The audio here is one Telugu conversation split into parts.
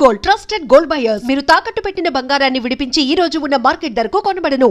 Gold, trusted gold buyers. మీరు తాకట్టు పెట్టిన బంగారాన్ని విడిపించి ఈ రోజు ఉన్న మార్కెట్ ధరకు కొనబడను.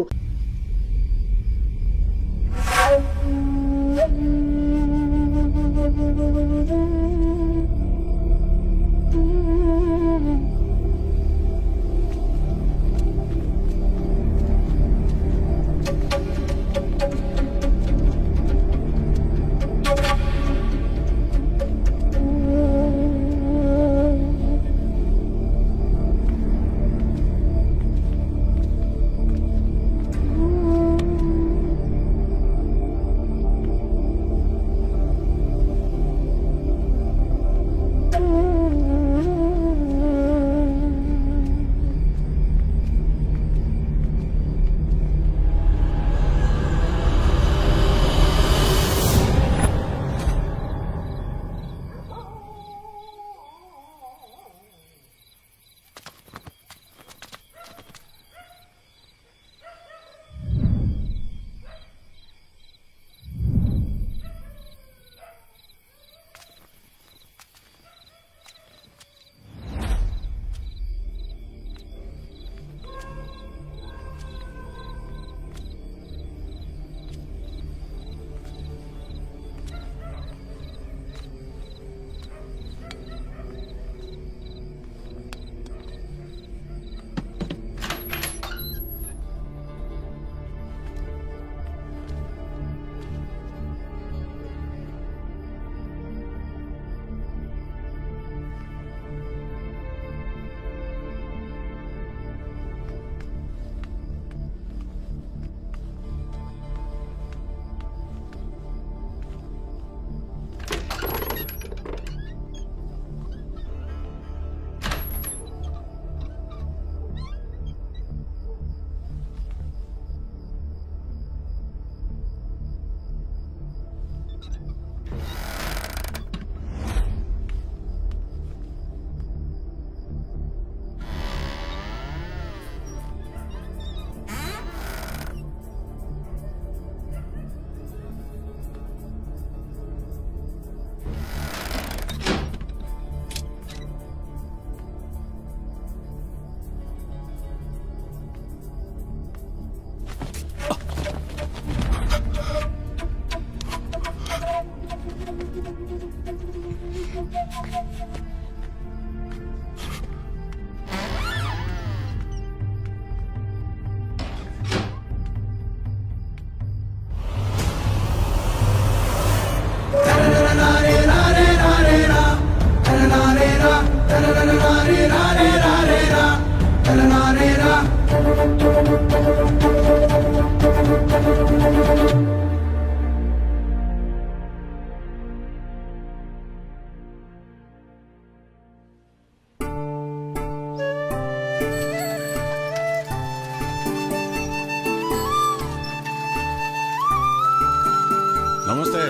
నమస్తే.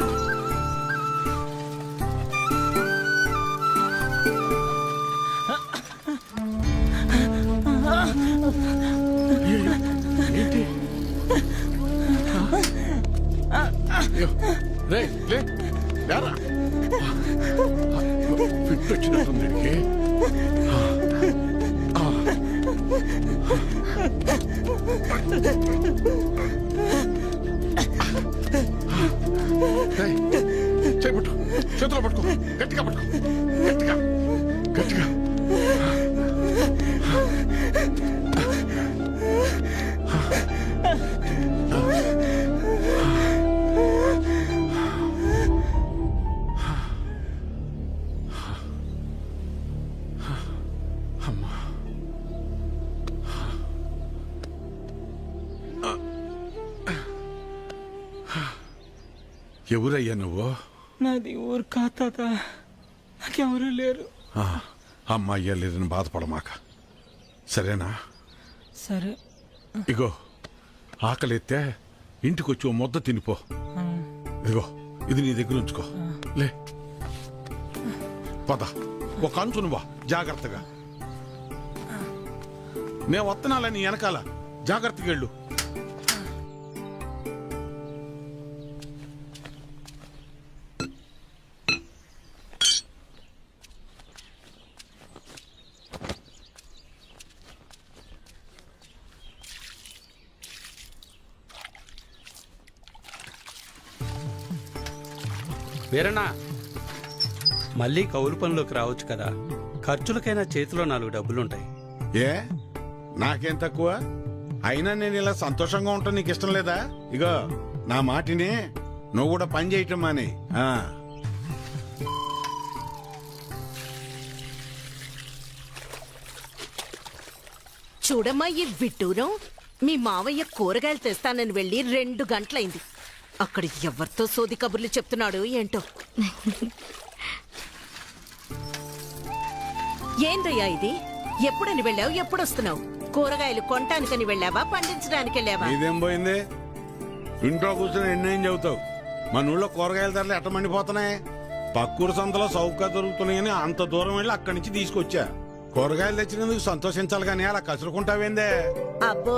ఏంటి? రే లే లేరా, ఫిట్ వచ్చినట్టుంది వీడికి. చేపట్టు, చేతిలో పట్టుకో, గట్టిగా పట్టుకో, గట్టిగా గట్టిగా. ఎవరయ్యా నువ్వు? నాది ఊరు కాత, నాకెవరూ లేరు. అమ్మాయ్యా లేదని బాధపడమాక, సరేనా? సరే. ఇగో ఆకలిస్తే ఇంటికొచ్చి ఓ ముద్ద తినిపో. ఇగో ఇది నీ దగ్గర ఉంచుకో. లే పద, ఒక అంచు నువ్వా జాగ్రత్తగా. నేను వత్తనాలని వెనకాల జాగ్రత్తగా వెళ్ళు. వీరన్నా మళ్ళీ కౌలు పనిలోకి రావచ్చు కదా, ఖర్చులకైనా చేతిలో 4 డబ్బులుంటాయి. ఏ నాకేం తక్కువ? అయినా నేను ఇలా సంతోషంగా ఉంటా నీకు ఇష్టం లేదా? ఇగో నా మాటిని నువ్వు కూడా పని చేయటం మాని. చూడమ్మా ఈ విడ్డూరం, మీ మావయ్య కూరగాయలు తెస్తానని వెళ్ళి 2 గంటలైంది. అక్కడ ఎవరితో సోది కబుర్లు చెప్తున్నాడు ఏంటో. ఏందయ్యా ఇది? ఎప్పుడని వెళ్ళావు, ఎప్పుడొస్తున్నావు? కూరగాయలు కొనటానికని వెళ్ళావా, పండించడానికి వెళ్ళావా? ఇదేం పోయింది? ఇంట్లో కూర్చొని ఎన్నేం చెబుతావు? మన ఊళ్ళో కూరగాయల ధరలు ఎట్ట మండిపోతున్నాయి. పక్కూరు సంతలో చౌకగా దొరుకుతున్నాయని అంత దూరం వెళ్ళి అక్కడి నుంచి తీసుకొచ్చా. కూరగాయలు తెచ్చినందుకు సంతోషించాలి కానీ అలా కసురుకుంటావేందే? అబ్బో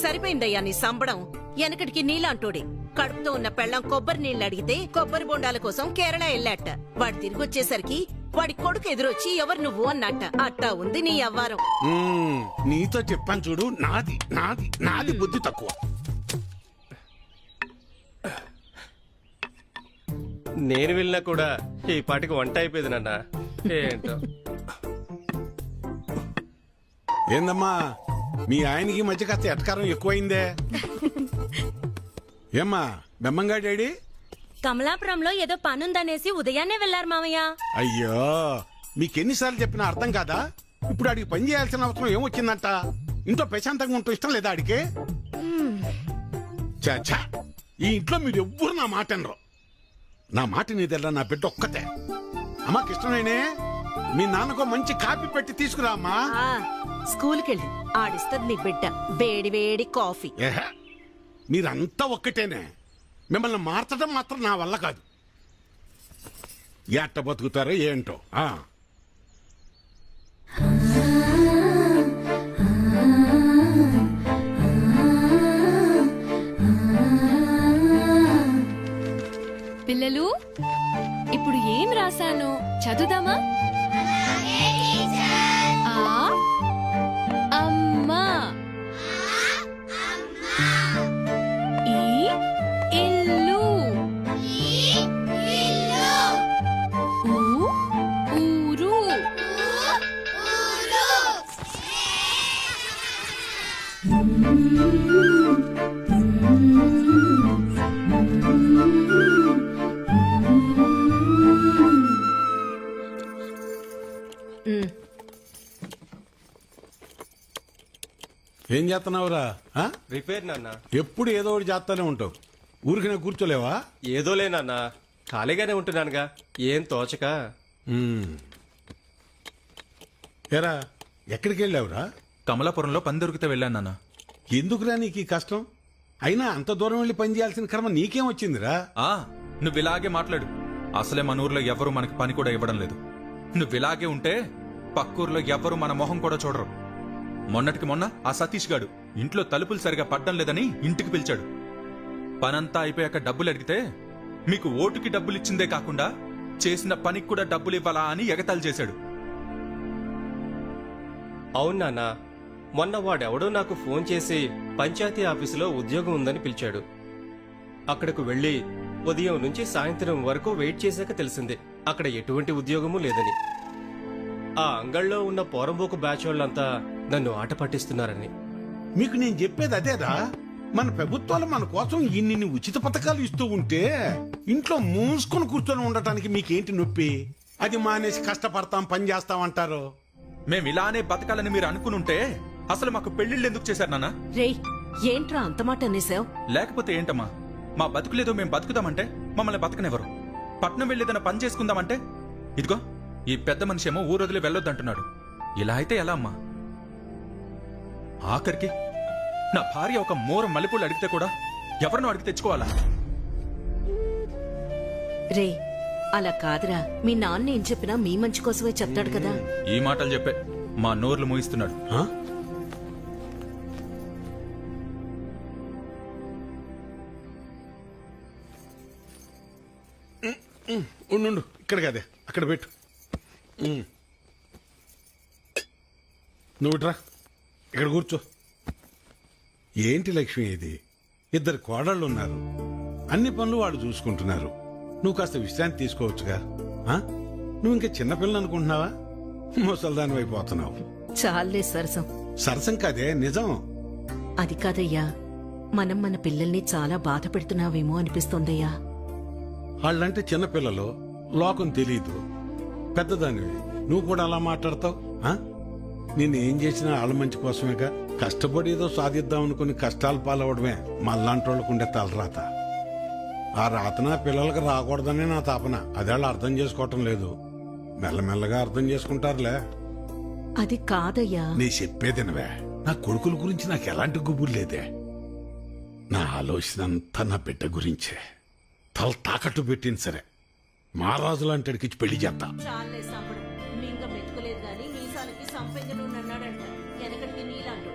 సరిపోయిందయ్యా నీ సంబడం. వెనకటికి నీలాంటోడే కడుపుతో ఉన్న పెళ్ళం కొబ్బరి నీళ్ళు అడిగితే కొబ్బరి బొండాల కోసం కేరళ వెళ్ళాట. వాడు తిరిగి వచ్చేసరికి వాడి కొడుకు ఎదురొచ్చి ఎవరు నువ్వు అన్నట్ట. అట్టా ఉంది నీ అవ్వారం. నీతో చెప్పాను చూడు, నాది నాది నాది బుద్ధి తక్కువ. నేను వెళ్ళినా కూడా ఈ పాటికి వంట అయిపోయింది నాన్న. ఏంటో ఏందమ్మా మీ ఆయనకి ఈ మధ్య కాస్త ఎటకారం ఎక్కువైందే? ఏమ్మా బెమ్మంగా డాడీ? కమలాపురంలో ఏదో పనుందనేసి ఉదయాన్నే వెళ్లారు మామయ్య. అయ్యో మీకెన్నిసార్లు చెప్పినా అర్థం కాదా? ఇప్పుడు ఆడికి పని చేయాల్సిన అవసరం ఏమొచ్చిందంట? ఇంట్లో ప్రశాంతంగా ఉంటూ ఇష్టం లేదా ఆడికి? చా ఈ ఇంట్లో మీరు ఎవ్వరు నా మాట అనరు. నా మాట నీదెల్లా నా బిడ్డ ఒక్కతే. అమ్మా కృష్ణనేనే మీ నాన్నకు మంచి కాపీ పెట్టి తీసుకురా అమ్మా. స్కూల్కెళ్ళి ఆడిస్తుంది నీ బిడ్డ వేడి వేడి కాఫీ. ఏహే మీరంతా ఒక్కటేనే. మిమ్మల్ని మార్చడం మాత్రం నా వల్ల కాదు. ఎట్ట బతుకుతారో ఏంటో. పిల్లలు ఇప్పుడు ఏం రాశాను చదువుదామా? ఆ అమ్మా, ఈ ఇల్లు, ఊ ఊరు, ఏం చేస్తున్నావురా? రిపేర్ నాన్న. ఎప్పుడు ఏదో ఒకటి చేస్తానే ఉంటావు. ఊరికనే కూర్చోలేవా? ఏదోలే నాన్న, ఖాళీగానే ఉంటున్నానుగా, ఏం తోచక. ఎరా ఎక్కడికి వెళ్ళావురా? కమలాపురంలో పని దొరికితే వెళ్ళాను నాన్న. ఎందుకురా నీకు ఈ కష్టం? అయినా అంత దూరం వెళ్ళి పని చేయాల్సిన కర్మ నీకేం వచ్చిందిరా? నువ్వు ఇలాగే మాట్లాడు. అసలే మన ఊర్లో ఎవరు మనకి పని కూడా ఇవ్వడం లేదు. నువ్వు ఇలాగే ఉంటే పక్కూర్లో ఎవరు మన మొహం కూడా చూడరు. మొన్నటికి మొన్న ఆ సతీష్ గాడు ఇంట్లో తలుపులు సరిగా పడ్డం లేదని ఇంటికి పిలిచాడు. పనంతా అయిపోయాక డబ్బులు అడిగితే మీకు ఓటుకి డబ్బులు ఇచ్చిందే కాకుండా చేసిన పనికి కూడా డబ్బులు ఇవ్వాలా అని ఎగతాళి చేశాడు. అవును నాన్న, మొన్న వాడెవడో నాకు ఫోన్ చేసి పంచాయతీ ఆఫీసులో ఉద్యోగం ఉందని పిలిచాడు. అక్కడకు వెళ్లి ఉదయం నుంచి సాయంత్రం వరకు వెయిట్ చేశాక తెలిసింది అక్కడ ఎటువంటి ఉద్యోగమూ లేదని. ఆ అంగళ్ళలో ఉన్న పోరంబోకు బ్యాచ్ వాళ్ళంతా నన్ను ఆట పట్టిస్తున్నారని. మీకు నేను చెప్పేది అదేరా. మన ప్రభుత్వాలు మన కోసం ఇన్ని ఉచిత పథకాలు ఇస్తూ ఉంటే ఇంట్లో మూసుకొని కూర్చొని ఉండటానికి మీకేంటి నొప్పి? అది మానేసి కష్టపడతాం పని చేస్తామంటారు. మేము ఇలానే బతకాలని మీరు అనుకునుంటే అసలు మాకు పెళ్లిళ్ళు ఎందుకు చేశారు నాన్న? రేయ్ ఏంట్రా అంత మాట అనేసావు? లేకపోతే ఏంటమ్మా, మా బతుకులేదో మేము బతుకుదామంటే మమ్మల్ని బతకనివ్వరు. పట్నం వెళ్ళేదన్న పని చేసుకుందామంటే ఇదిగో ఈ పెద్ద మనిషి ఏమో ఊరొదిలి వెళ్ళొద్దంటున్నాడు. ఇలా అయితే ఎలా అమ్మా? ఆఖరికి నా భార్య ఒక మోర మల్లెపూలు అడిగితే కూడా ఎవరినో అడిగి తెచ్చుకోవాలా? రే అలా కాదురా, మీ నాన్న ఏం చెప్పినా మీ మంచి కోసమే చెప్తాడు కదా. ఈ మాటలు చెప్పే మా నోర్లు మూయిస్తున్నాడు. ఉండు ఇక్కడ కదే అక్కడ పెట్టు. నువ్వు ఇట్రా ఇక్కడ కూర్చో. ఏంటి లక్ష్మి ఇది? 2 కోడళ్ళు ఉన్నారు. అన్ని పనులు వాళ్ళు చూసుకుంటున్నారు. నువ్వు కాస్త విశ్రాంతి తీసుకోవచ్చుగా ఆ? నువ్వు ఇంకా చిన్నపిల్లని అనుకుంటున్నావా ముసల్దాని అయిపోతున్నావు. చాలే సరసం. సరసం కాదే నిజం. అది కాదయ్యా, మనం మన పిల్లల్ని చాలా బాధ పెడుతున్నావేమో అనిపిస్తోందయ్యా. వాళ్ళంటే చిన్నపిల్లలు, లోకం తెలీదు. పెద్దదానివి నువ్వు కూడా అలా మాట్లాడతావు. నిన్ను ఏం చేసినా వాళ్ళ మంచి కోసమేగా. కష్టపడి ఏదో సాధిద్దాం అనుకుని కష్టాలు పాలవడమే మళ్ళాంటి వాళ్ళకు ఉండే తలరాత. ఆ రాతన పిల్లలకు రాకూడదనే నా తాపన. అదే వాళ్ళు అర్థం చేసుకోవటం లేదు. మెల్లమెల్లగా అర్థం చేసుకుంటారులే. అది కాదయ్యా. నీ చెప్పేదినవే. నా కొడుకుల గురించి నాకు ఎలాంటి గుబులు లేదే. నా ఆలోచన అంతా నా బిడ్డ గురించే. తల తాకట్టు పెట్టింది సరే, మహారాజు లాంటి అడిగిచ్చి పెళ్లి చేస్తా. చాలే సంబడం. మింగ మెతుకులేదు గాని మీసాలకి సంపెంగలు అన్నాడంట. వెనకడికి నీలాంటోడు.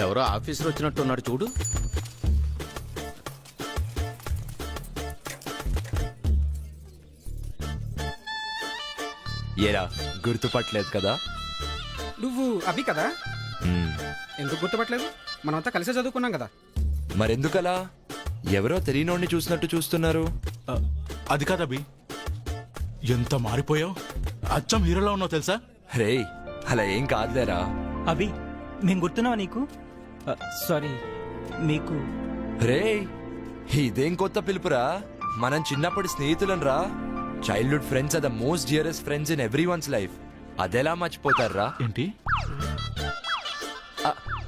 ఎవరో ఆఫీసర్ వచ్చినట్టున్నాడు చూడు. ఏరా గుర్తుపట్టలేదు కదా? నువ్వు అవి కదా? ఎందుకు గుర్తుపట్టలేదు? మనమంతా కలిసే చదువుకున్నాం కదా. మరెందుకలా ఎవరో తెలియనోడిని చూసినట్టు చూస్తున్నారు? అది కాదబ్బి, ఎంత మారిపోయావు. అచ్చం హీరోలో ఉన్నావు తెలుసా? రేయ్ అలా ఏం కాదులేరా. అభి, మేము గుర్తున్నావా నీకు? సారీ మీకు. రేయ్ ఇదేం కొత్త పిలుపురా? మనం చిన్నప్పటి స్నేహితులం రా. Childhood friends are the most dearest friends in every one's life. అదెలా మర్చిపోతారా? ఏంటి?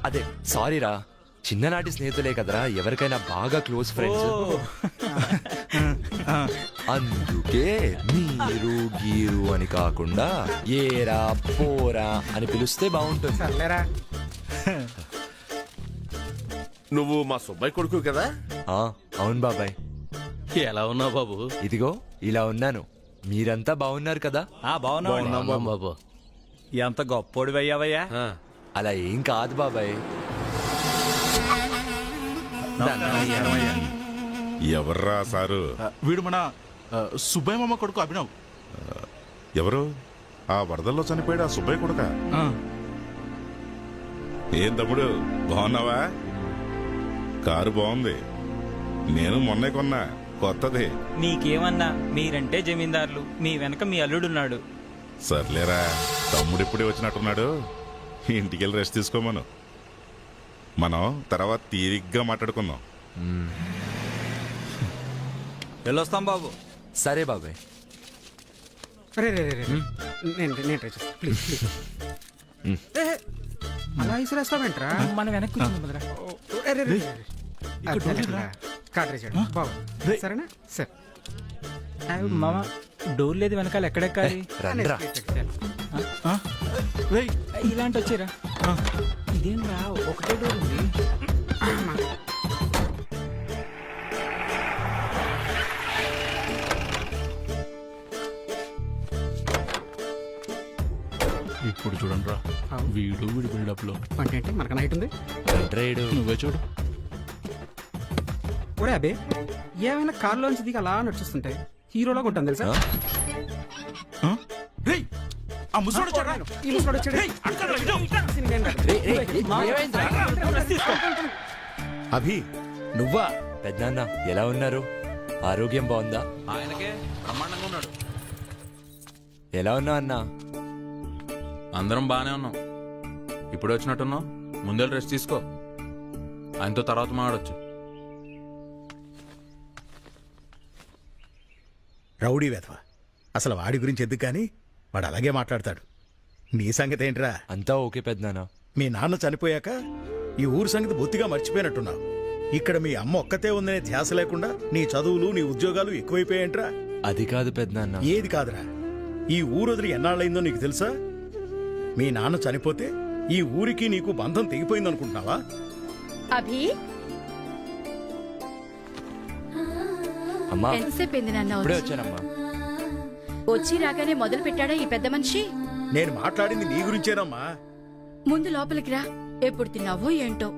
అదే సారీ రా, చిన్ననాటి స్నేహితులే కదరా ఎవరికైనా బాగా క్లోజ్ ఫ్రెండ్స్. అందుకే మీరు గీరు అని కాకుండా ఏరా పోరా అని పిలిస్తే బాగుంటుంది. సర్లేరా. నువ్వు మా సుబ్బయ్య కొడుకు కదా? అవును బాబాయ్. ఎలా ఉన్నావు బాబు? ఇదిగో ఇలా ఉన్నాను. మీరంతా బాగున్నారు కదా? బాగున్నాం బాబు. ఎంత గొప్పోడు అయ్యావయ్యా. అలా ఏం కాదు బాబాయ్. ఎవర్రా సారు? వీడు మన సుబ్బయ్య మామ కొడుకు అభినవ్. ఎవరు? ఆ వరదల్లో చనిపోయాడు ఆ సుబ్బయ్య కొడుక? ఏం తమ్ముడు బాగున్నావా? కారు బాగుంది. నేను మొన్నే కొన్నా, కొత్తది. నీకేమన్నా, మీరంటే జమీందారులు, మీ వెనక మీ అల్లుడున్నాడు. సర్లేరా, తమ్ముడు ఇప్పుడే వచ్చినట్టున్నాడు. ఇంటికెళ్ళి రెస్ట్ తీసుకోమను. మనం తర్వాత తీరిగ్గా మాట్లాడుకుందాం. వెళ్ళొస్తాం బాబు. సరే బాబాయ్. అలా ఇసురేస్తావేంట్రా? మన వెనక్కి సరేనా? సరే మామ, డోర్ లేదు వెనకాల, ఎక్కడెక్కాలి? రండ్రా. ఇలాంటి వచ్చారా? ఇదేం రా, ఒకటే డోర్ ఉంది. ఇప్పుడు చూడండి రా, వీడు వీడి బిల్డప్ లో అంటే ఏంటి? మనకన్నా హైట్ ఉంది. నువ్వే చూడు. ఒరే అబే, ఏమైనా కారులోంచి దిగి అలా నడుచుస్తుంటాయి. హీరోలాగా ఉంటాను తెలుసా? రేయ్, ఆ ముసలోడు చూడరా. ఈ ముసలోడు వచ్చాడు. అభి నువ్వా? పెద్దన్న ఎలా ఉన్నారు? ఆరోగ్యం బాగుందా? ఆయనకే బ్రహ్మాండంగా ఉన్నాడు. ఎలా ఉన్నావు అన్నా? అందరం బాగానే ఉన్నాం. ఇప్పుడు వచ్చినట్టున్నావు, ముందే రెస్ట్ తీసుకో. ఆయనతో తర్వాత మాట్లాడొచ్చు. రౌడీ వెధవ. అసలు వాడి గురించి ఎందుకు కానీ వాడు అలాగే మాట్లాడతాడు. నీ సంగతి ఏంట్రా? అంతా ఓకే పెద్దనాన్న. మీ నాన్న చనిపోయాక ఈ ఊరు సంగతి బొత్తిగా మర్చిపోయినట్టున్నావు. ఇక్కడ మీ అమ్మ ఒక్కతే ఉందనే ధ్యాస లేకుండా నీ చదువులు నీ ఉద్యోగాలు ఎక్కువైపోయాయంట్రా. అది కాదు పెద్దనాన్న. ఏది కాదురా, ఈ ఊరు వదిలి ఎన్నాళ్ళైందో నీకు తెలుసా? మీ నాన్న చనిపోతే ఈ ఊరికి నీకు బంధం తెగిపోయిందనుకుంటున్నావా? అభి, అమ్మా ఎంతసేపు అయింది నాన్న? ఇప్పుడే వచ్చానమ్మా. వచ్చి రాగానే మొదలు పెట్టాడా ఈ పెద్ద మనిషి? నేను మాట్లాడింది నీ గురించేనమ్మా. ముందు లోపలికి రా. ఎప్పుడు తిన్నావో ఏంటో.